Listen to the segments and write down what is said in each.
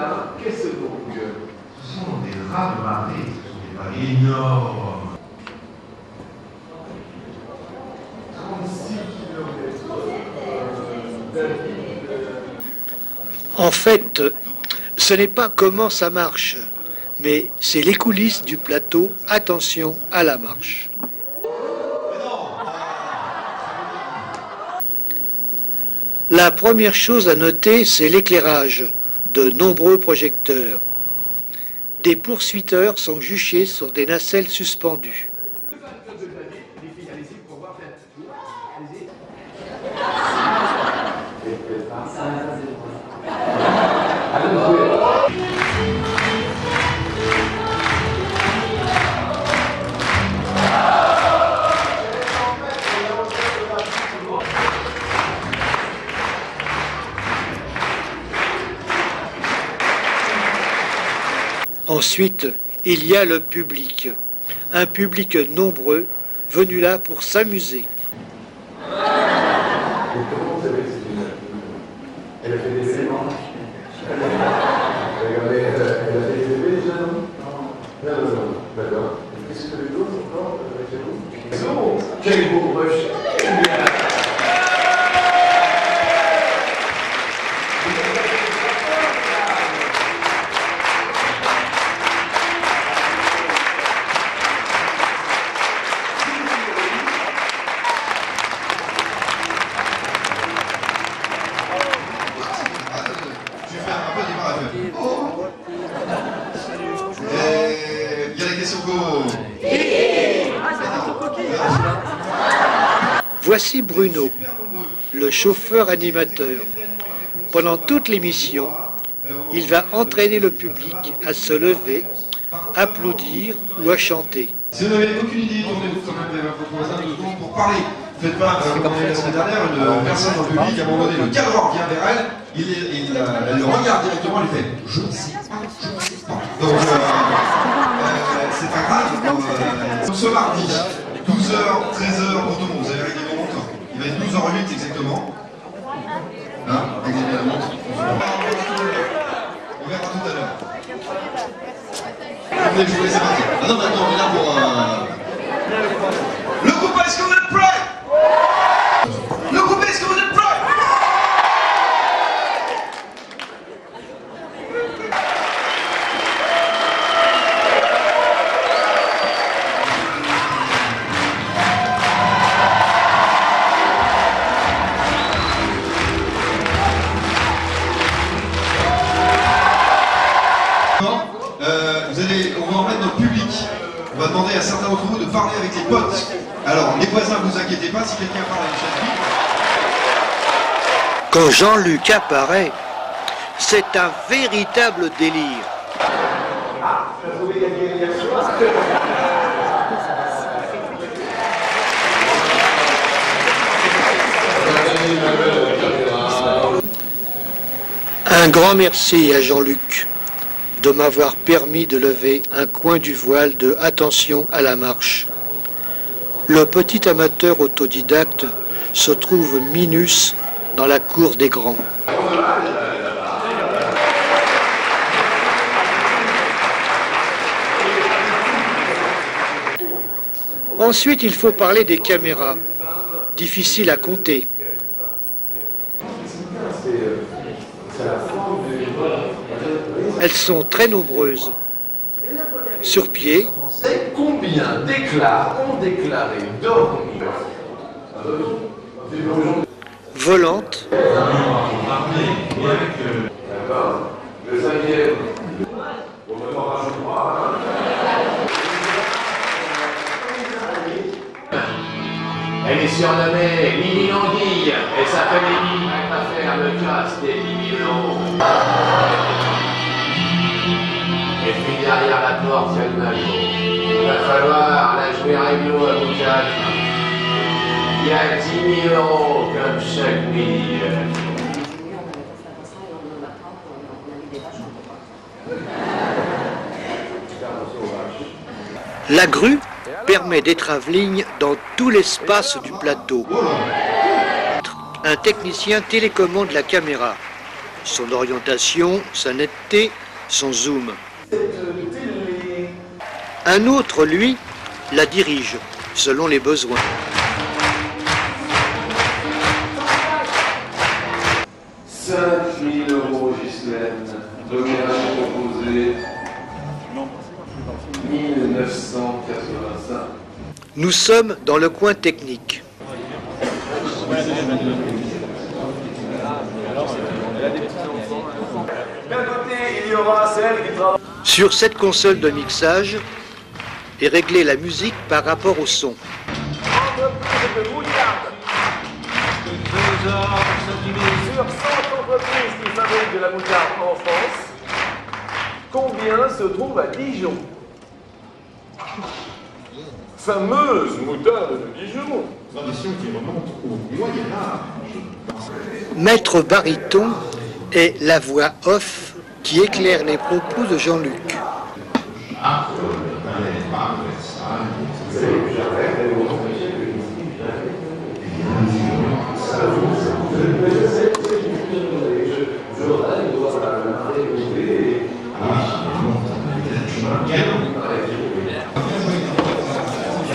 là, qu'est-ce donc? Ce sont des rats de marée, ce sont des marées énormes. 36 km. En fait, ce n'est pas comment ça marche, mais c'est les coulisses du plateau. Attention à la marche. La première chose à noter, c'est l'éclairage. De nombreux projecteurs. Des poursuiteurs sont juchés sur des nacelles suspendues. Ensuite, il y a le public. Un public nombreux, venu là pour s'amuser. Comment vous savez que c'est une... Elle a fait des éléments. Regardez, elle a fait des bébés déjà, non? Non. D'accord. Qu'est-ce que les autres encore avec vous? Quel beau rush! Il y a la question go. Voici Bruno, le chauffeur animateur. Pendant toute l'émission, il va entraîner le public à se lever, applaudir ou à chanter. Si vous n'avez aucune idée, tournez-vous quand même vers votre voisin 2 secondes pour parler. Faites pas, comme on a eu la semaine dernière, une personne dans le public, à un moment donné, le cadre vient vers elle, elle le regarde directement, elle fait « Je ne sais pas, je ne sais pas ». Donc, c'est pas grave. Ce mardi, 12h, 13h, pour tout le monde, vous avez réglé vos montres. Il va être 12h08 exactement. Hein, réglez bien la montre. On verra tout à l'heure. Vous voulez que je vous laisse partir? Ah non, maintenant on est là pour le groupe, est-ce que vous êtes prêts? Le groupe, est-ce que vous êtes prêts? On va en mettre dans le public. On va demander à certains d'entre vous de parler avec les potes. Alors, les voisins, vous inquiétez pas, si quelqu'un parle à une chaise vide. Quand Jean-Luc apparaît, c'est un véritable délire. Un grand merci à Jean-Luc de m'avoir permis de lever un coin du voile de Attention à la marche. Le petit amateur autodidacte se trouve minus dans la cour des grands. Ensuite, il faut parler des caméras. Difficile à compter. Elles sont très nombreuses. Sur pied. Combien d'éclats ont déclaré dormir Volantes. D'accord. Le 5e. Elle est surnommée Mimi Languille et sa famille va faire le classe des 10 000 euros. Et puis derrière la porte, il y a le maillot. Il va falloir la jouer réglo à vous quatre. Il y a 10 000 euros comme chaque mille. La grue permet d'être ligne dans tout l'espace du plateau. Un technicien télécommande la caméra. son orientation, sa netteté, son zoom. Un autre, lui, la dirige, selon les besoins. « 5 000 € Ghislaine, opération proposée, 1985. » Nous sommes dans le coin technique. Sur cette console de mixage est réglée la musique par rapport au son. Sur 100 entreprises qui fabriquent de la moutarde en France, combien se trouve à Dijon? Fameuse moutarde de Dijon. Tradition qui remonte au Moyen-Âge. Maître baryton est la voix off qui éclaire les propos de Jean-Luc.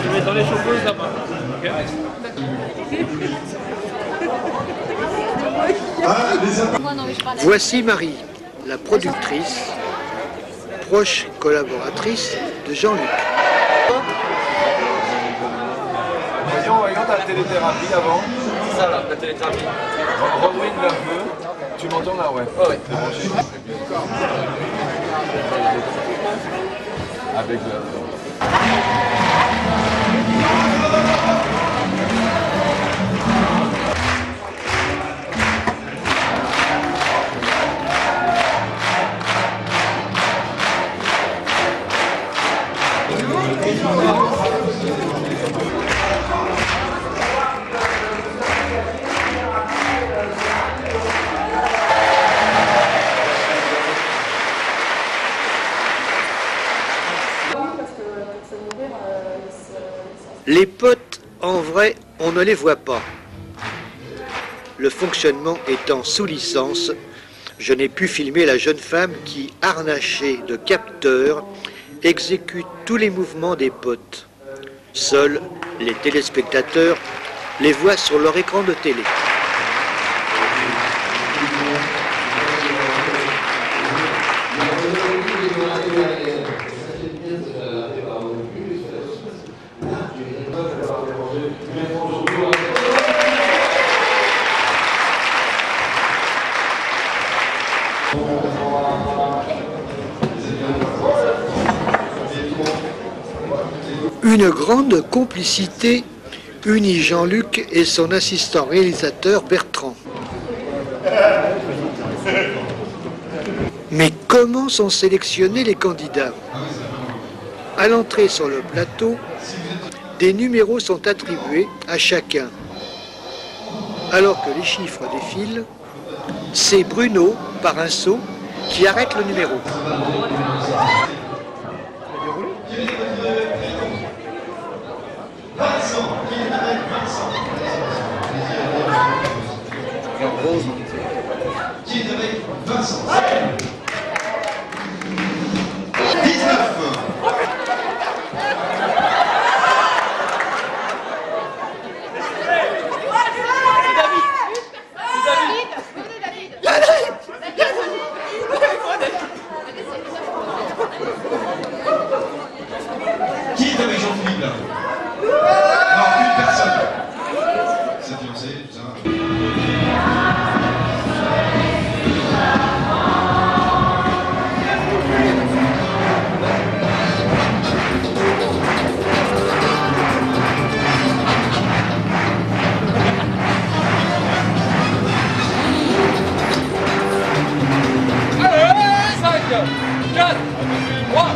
Je vais dans les chauffeuses là-bas. Voici Marie, la productrice, proche collaboratrice de Jean-Luc. Voyons ta téléthérapie avant. Ça là, la téléthérapie. Rebrine un peu. Tu m'entends là, ouais. Ouais. Avec le... Les potes, en vrai, on ne les voit pas. Le fonctionnement étant sous licence, je n'ai pu filmer la jeune femme qui, harnachée de capteurs, exécute tous les mouvements des potes. Seuls les téléspectateurs les voient sur leur écran de télé. Une grande complicité unit Jean-Luc et son assistant réalisateur Bertrand. Mais comment sont sélectionnés les candidats? À l'entrée sur le plateau, des numéros sont attribués à chacun. Alors que les chiffres défilent, c'est Bruno, par un saut, qui arrête le numéro. Qui est avec Vincent. 19. Qui est avec Jean-Philippe là? Non, une personne. Sa fiancée, tout ça. Allez, 5, 4, 3, 2.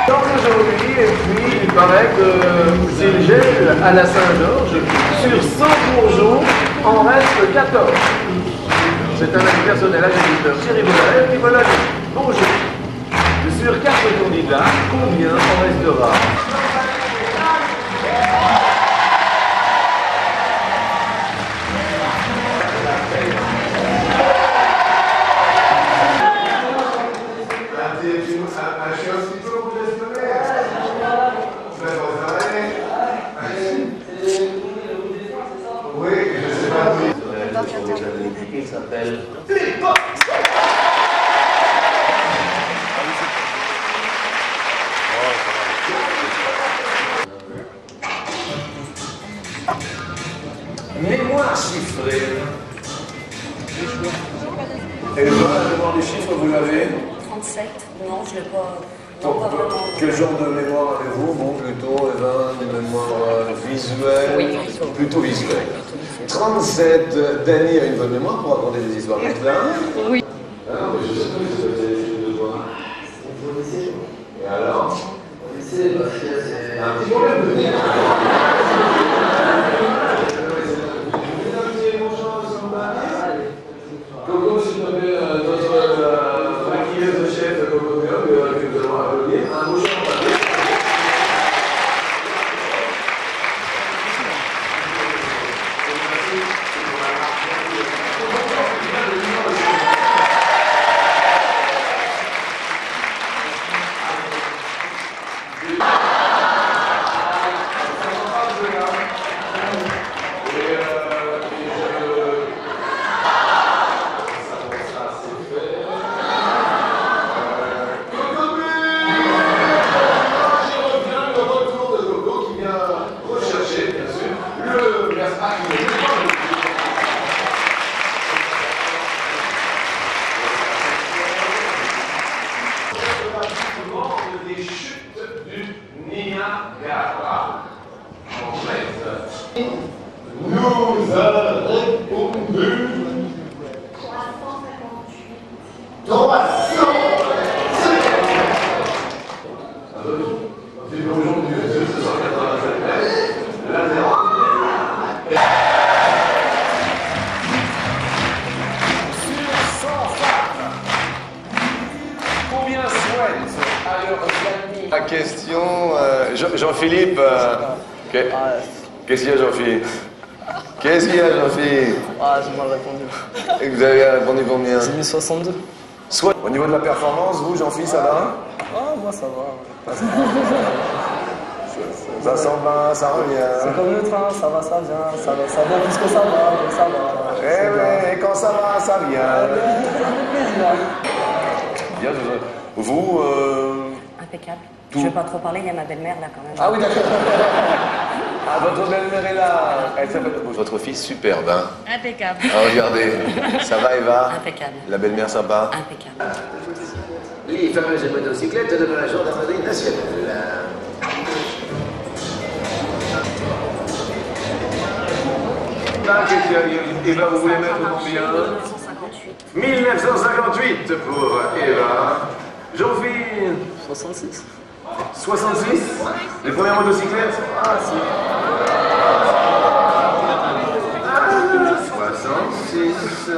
Donc aujourd'hui, et puis il paraît que c'est le gel à la Saint-Georges. Sur 100 bourgeons, en reste 14. c'est un ami personnel à l'éditeur Thierry Bolloré qui me l'a dit. Bonjour. Sur 4 candidats, combien en restera? Oui, je sais pas. Il s'appelle Flip. Mémoire chiffrée. Et le mémoire des chiffres, vous l'avez? 37. Non, je ne l'ai pas. Donc, Pas vraiment. quel genre de mémoire avez-vous? Bon, plutôt, des mémoires visuelles. Oui, plutôt visuelles. 37, Dany a une bonne mémoire pour raconter des histoires comme ça. Oui. Ah non, mais je sais pas si vous avez des devoirs. Et alors? Un petit problème de dire. Coco, s'il te plaît, notre maquilleuse de chef, Coco, que nous allons applaudir, un mouchon en papier. Des chutes du Niagara. En fait, nous a répondu 300. C'est aujourd'hui 287 mètres. La zéro. Combien souhaite à leur famille? La question, Jean-Philippe, qu'est-ce qu'il y a Jean-Philippe? Qu'est-ce qu'il y a Jean-Philippe? Ah, j'ai mal répondu. Et vous avez répondu combien? J'ai mis 62. Soit. Au niveau de la performance, vous Jean-Philippe, ça va? Ah, moi ça va. Ça s'en va, ça revient. C'est comme le train, ça va, ça vient. Ça vient plus que ça va, donc ça va. Eh ouais, et quand ça va, ça vient. Ça fait plaisir. Bien, vous, Impeccable. Tout. Je ne vais pas trop parler, il y a ma belle-mère là quand même. Ah oui, d'accord. Ah, votre belle-mère est là. Elle s'appelle... Votre fille, superbe, hein? Impeccable. Ah, regardez. Ça va, Eva? Impeccable. La belle-mère sympa? Impeccable. Les fameuses motocyclettes de la gendarmerie nationale. Eva, vous voulez mettre combien? 1958. 1958 pour Eva. Jean-Philippe? 66. 66? Les premières motocyclettes? Ah, si. 66,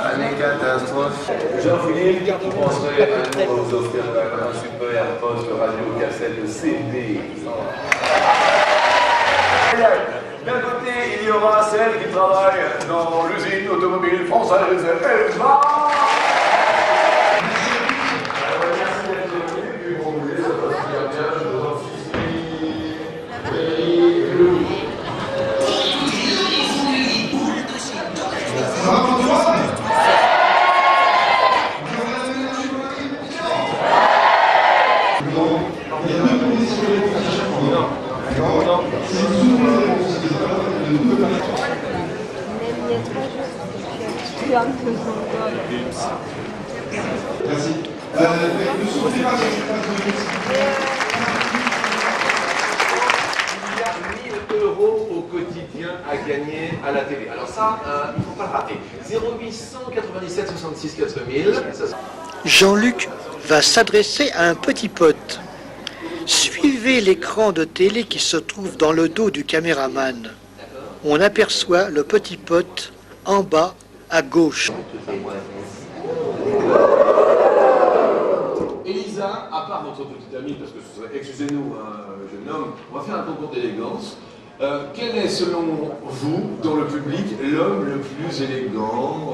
année catastrophe. Jean-Philippe, vous penserez à nous vous offrir un super poste radio cassette CD. D'un côté, il y aura celle qui travaille dans l'usine automobile française. Elle va. Merci d'être venu. Puis bon, vous voulez, ça passe bien, je vous en Ça va pour toi? Non, il y a deux conditions de réponse à chaque fois. D'accord? Si vous souvenez des réponses, c'est pas de double permettre. Merci. Ne souvenez pas sur cette page de réponse. Il y a 1000 € au quotidien à gagner à la télé. Alors ça, il ne faut pas le rater. 0897 66 4000. Jean-Luc va s'adresser à un petit pote. Suivez l'écran de télé qui se trouve dans le dos du caméraman. On aperçoit le petit pote en bas à gauche. Elisa, à part notre petite amie, parce que ce serait, excusez-nous, jeune homme, on va faire un concours d'élégance. Quel est, selon vous, dans le public, l'homme le plus élégant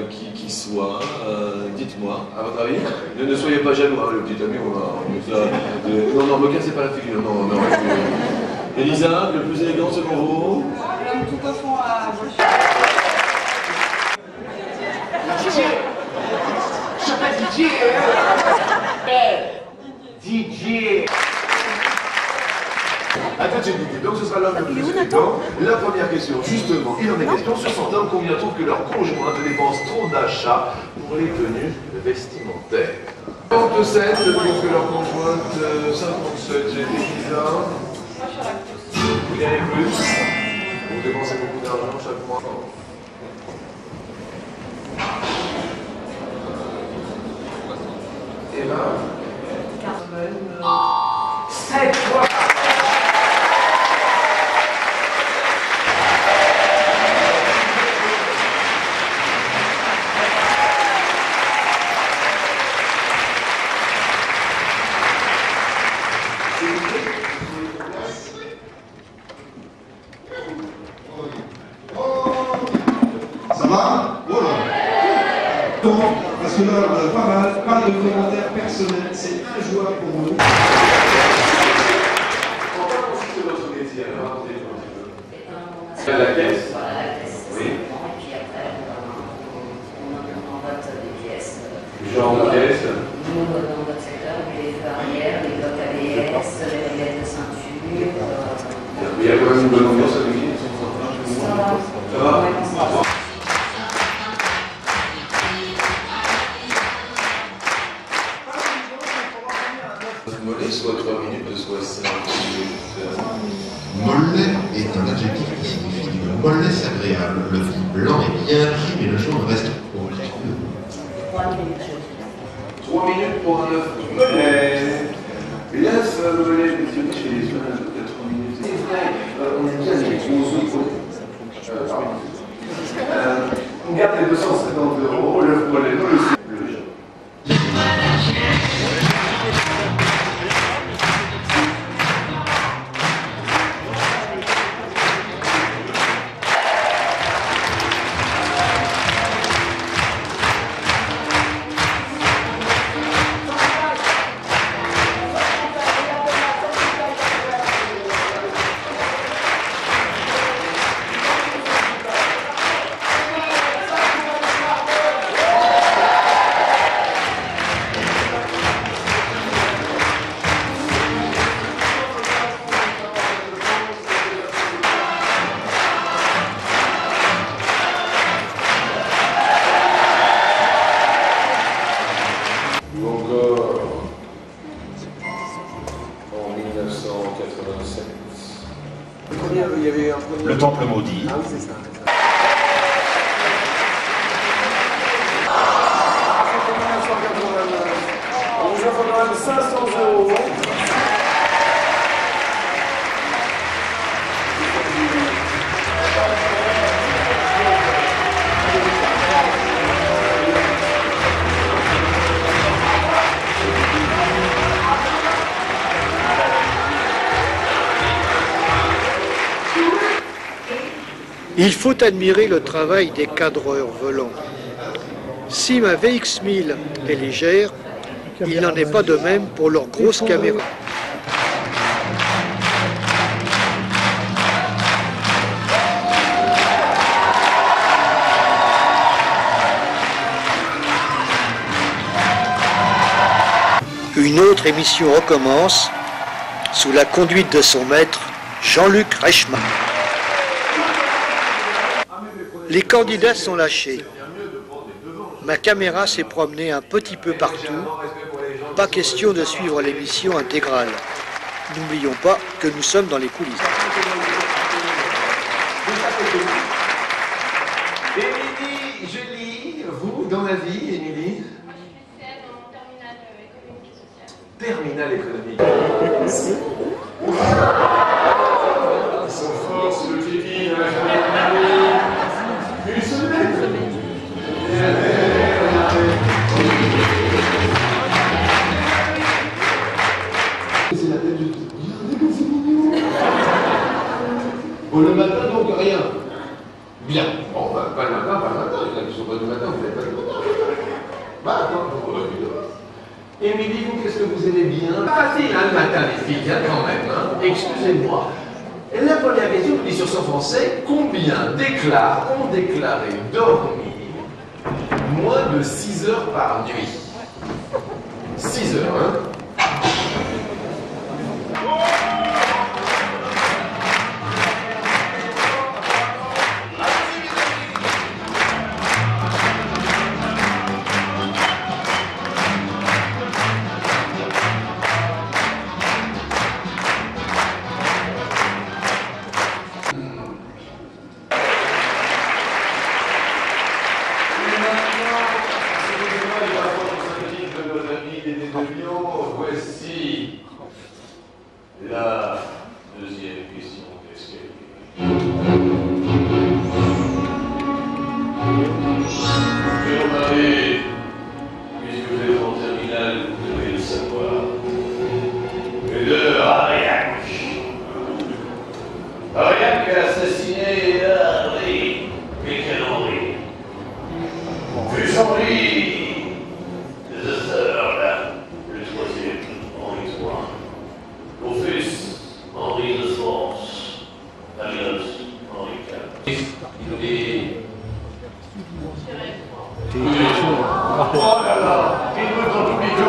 qui soit dites-moi, à votre avis. Ne soyez pas jaloux, hein, le petit ami, on va... non, me cassez pas la figure, non. Elisa, le plus élégant selon vous? L'homme tout au fond à gauche. Je m'appelle DJ. Attends, j'ai une idée. Donc ce sera l'homme le plus élégant. La première question, justement, il en est question. 60 hommes, combien trouvent que leur conjoint dépense trop d'achats pour les tenues vestimentaires? 57 trouvent que leur conjointe, 57, j'ai été bizarre. Vous gagnez plus. Vous dépensez beaucoup d'argent chaque mois. Et là, 7 fois. Ça va? Voilà. Parce que là, on a pas mal, pas de commentaires personnels, c'est injouable pour nous. On va consulter votre métier alors. La caisse. Oui. Et puis après, on vote des pièces. Genre de pièces. Nous, dans notre secteur, les barrières, les blocs ABS, les réglettes de ceinture. Il y a quand même une bonne ambiance avec qui? Ça va. Ça va? Mollet, soit 3 minutes, soit 5 minutes. Mollet est un adjectif qui signifie que le mollet c'est agréable, le vin blanc est bien pris, mais le jaune reste onctueux. 3 minutes. 3 minutes pour un œuf mollet. L'œuf mollet pétillonné chez les yeux, peut-être 3 minutes. C'est vrai, on aime bien les gros œufs. On garde les 250 €, l'œuf mollet, non le jaune. Le temple maudit. Ah oui, c'est ça. On nous offre quand même 500 €. Il faut admirer le travail des cadreurs volants. Si ma VX1000 est légère, il n'en est pas de même pour leurs grosses caméras. Une autre émission recommence sous la conduite de son maître, Jean-Luc Reichmann. Les candidats sont lâchés. Ma caméra s'est promenée un petit peu partout. Pas question de suivre l'émission intégrale. N'oublions pas que nous sommes dans les coulisses. Émilie, Julie, vous, dans la vie, Émilie? Terminale économique. Sans force, le képi, une semaine. Émilie, vous, qu'est-ce que vous aimez bien? Pas facile, hein, le matin, les filles, hein, quand même, hein. Excusez-moi. Et la première question vous dit sur son français, combien ont déclaré dormir moins de 6 heures par nuit? 6 heures, hein? Voici la deuxième question d'escalier. Monsieur Marie, puisque vous êtes en terminale, vous devez le savoir. Mais de Ariane qui a assassiné Henri. Mais quel Henri? Fus Henri de sœur, là. Le troisième, Henri III. Au fils, Henri de France. Amiens, Henri IV. Et... Oh là là, il me donne tout micro.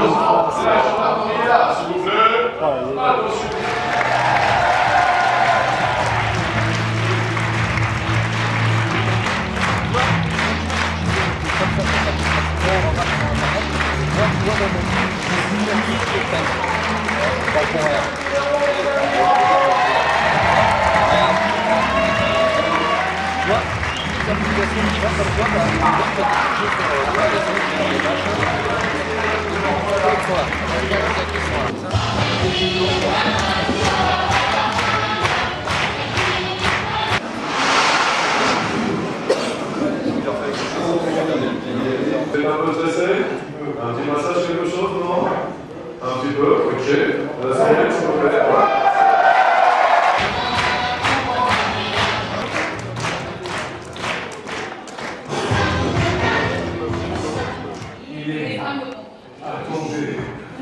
La gendarmerie est là, s'il vous plaît. Attention. C'est un peu stressé? Un petit massage, quelque chose, non? Un petit peu, ok. Ça va, s'il vous plaît. Attendez,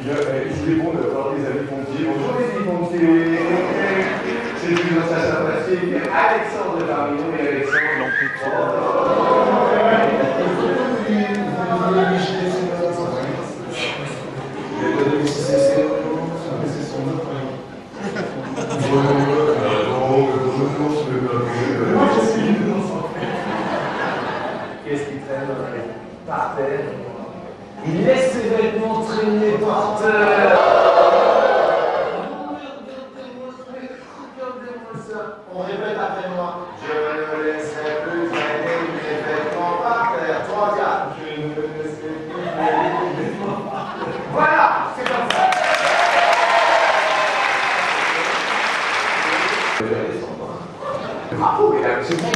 il est bon d'avoir des amis pompiers. Bonjour les amis pompiers. C'est une message sympathique. Alexandre de Paris et Alexandre. Qu'est-ce qu'il traîne par terre? Il laisse ses vêtements traîner par terre. On répète après moi. Je ne laisserai plus traîner mes vêtements par terre. 3, 4. Je ne laisserai plus traîner mes vêtements par terre. Voilà, c'est comme ça. Bravo, mesdames, c'est bon.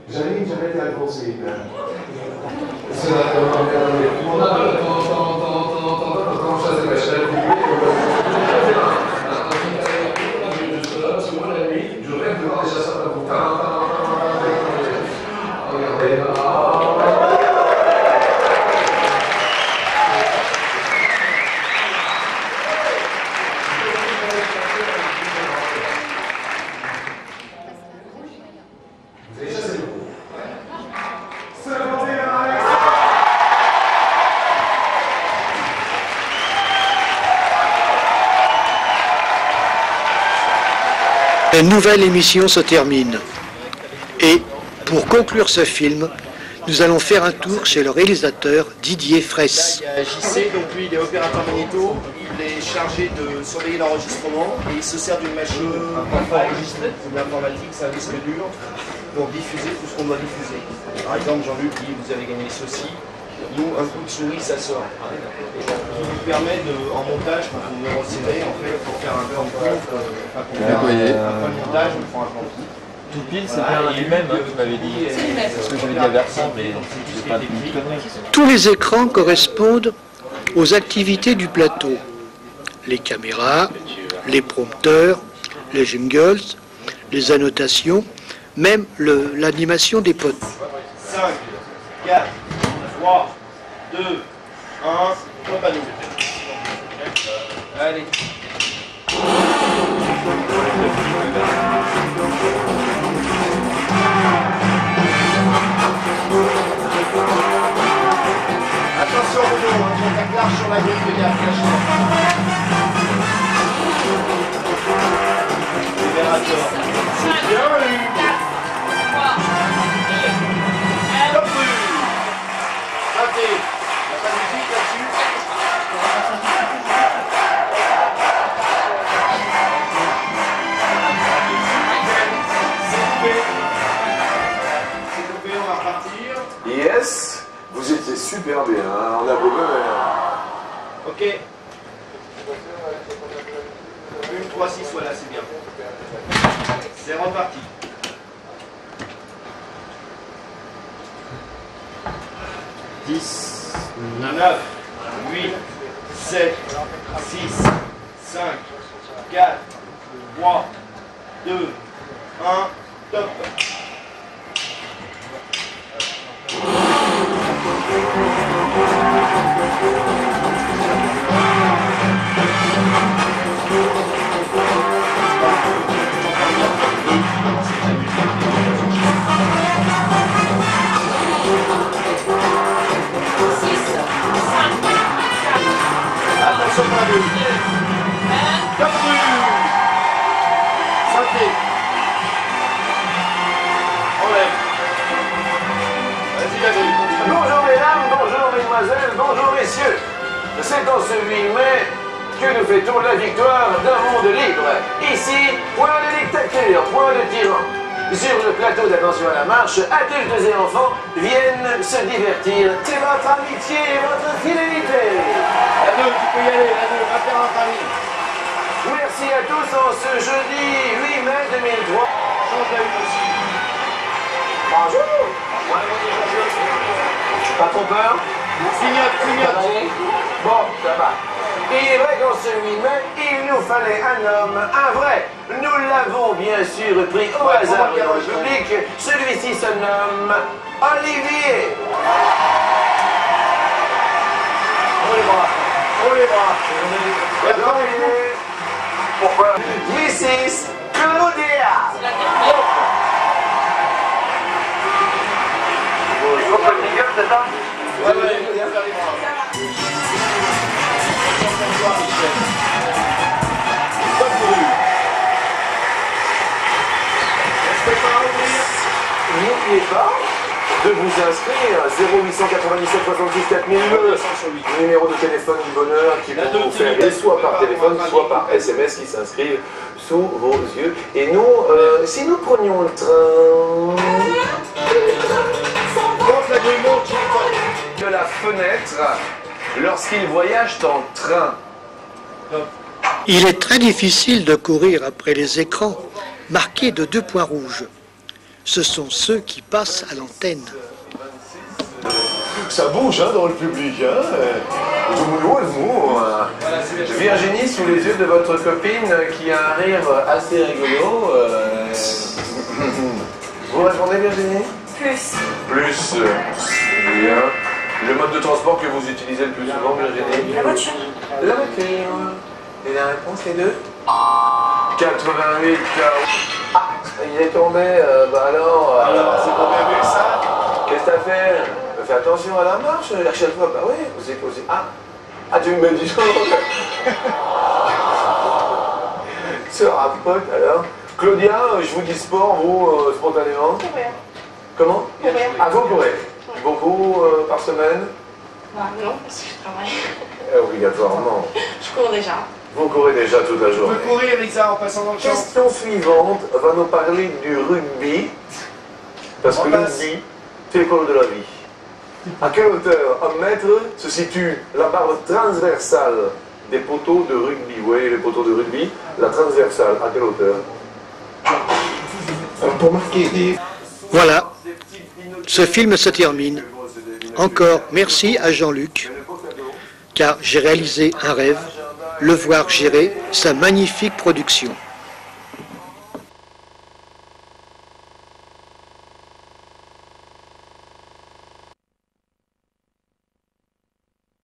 J'avais jamais été à le conseiller. C'est vrai, je rêve de voir des chasseurs à regardez. Vous avez chassé beaucoup. La nouvelle émission se termine. Et pour conclure ce film, nous allons faire un tour chez le réalisateur Didier Fraisse. Là, il y a JC, donc lui il est opérateur magnéto, il est chargé de surveiller l'enregistrement et il se sert d'une machine pour enregistrer, de l'informatique, c'est un disque dur, pour diffuser tout ce qu'on doit diffuser. Par exemple, Jean-Luc dit vous avez gagné ceci, nous un coup de souris ça sort. Et donc, qui nous permet de, en montage, quand on veut resserrer, en fait, pour faire un plan de compte, enfin pour faire un montage, on prend un plan de compte. Tout pile, c'est bien lui-même hein, qui m'avait dit. Parce que j'avais dit à Versant, mais c'est pas de conneries. Tous les écrans correspondent aux activités du plateau. Les caméras, les prompteurs, les jingles, les annotations, même l'animation des potes. 5, 4, 3, 2, 1, top à nous. Allez. Attention au dos, contact large sur la grille de gaz. Libérateur. C'est bien eu. Top rue. Raté. Il n'y a pas de musique là-dessus. C'est coupé, on va repartir. Yes, vous étiez super bien, hein. On a beau Ok. Une 3, 6, voilà, c'est bien. C'est reparti. 10, 9, 8, 7, 6, 5, 4, 3, 2, 1, top. Attention à deux. Top rue. Santé. Enlève. Vas-y, vas-y. Bonjour mesdames, bonjour mesdemoiselles, bonjour messieurs. C'est en ce 8 mai que nous fêtons la victoire d'un monde libre. Ici, point de dictature, point de tyran. Sur le plateau d'Attention à la marche, adultes et enfants viennent se divertir. C'est votre amitié et votre fidélité. La 2, tu peux y aller, la 2, va faire notre ami. Merci à tous en ce jeudi 8 mai 2003. Change la une aussi. Bonjour. Pas trop peur? Clignote, clignote. Bon, ça va. Il est vrai qu'en ce 8 mai, il nous fallait un homme, un vrai. Nous l'avons bien sûr pris au hasard dans le public. Celui-ci se nomme Olivier. Oh les bras. Oh les bras. Pourquoi? Mrs. Claudia. Bonjour, petit gars, c'est ça? Ouais, ouais, faire les bras. Top rue. N'oubliez pas de vous inscrire 0897 66 4000, numéro de téléphone du bonheur qui peut vous faire aider soit par téléphone, soit par SMS qui s'inscrivent sous vos yeux. Et nous, si nous prenions le train de la fenêtre lorsqu'ils voyagent en train. Il est très difficile de courir après les écrans marqués de 2 points rouges. Ce sont ceux qui passent à l'antenne. Ça bouge hein, dans le public. Hein. Virginie, sous les yeux de votre copine qui a un rire assez rigolo. Vous répondez Virginie? Plus. Plus. Bien. Le mode de transport que vous utilisez le plus souvent, Virginie? La voiture. La voiture. Et la réponse est de 88. Ah, il est tombé. Alors, c'est tombé avec ça. Qu'est-ce que t'as fait? Fais attention à la marche. À chaque fois, bah oui, vous êtes aussi. Ah, tu me dis se rapote alors. Claudia, je vous dis sport, vous, spontanément? Courir. Comment? Courir. Ah, vous courez? Beaucoup par semaine? Bah, non, parce que je travaille. Obligatoirement. Je cours déjà. Vous courez déjà toute la On journée. peut courir, Lisa, en passant dans le champ. Question suivante va nous parler du rugby. Parce que le rugby, c'est l'école de la vie. À quelle hauteur, en mètre, se situe la barre transversale des poteaux de rugby? Vous voyez les poteaux de rugby? La transversale, à quelle hauteur? Pour marquer des... Voilà, ce film se termine. Encore merci à Jean-Luc, car j'ai réalisé un rêve, le voir gérer sa magnifique production.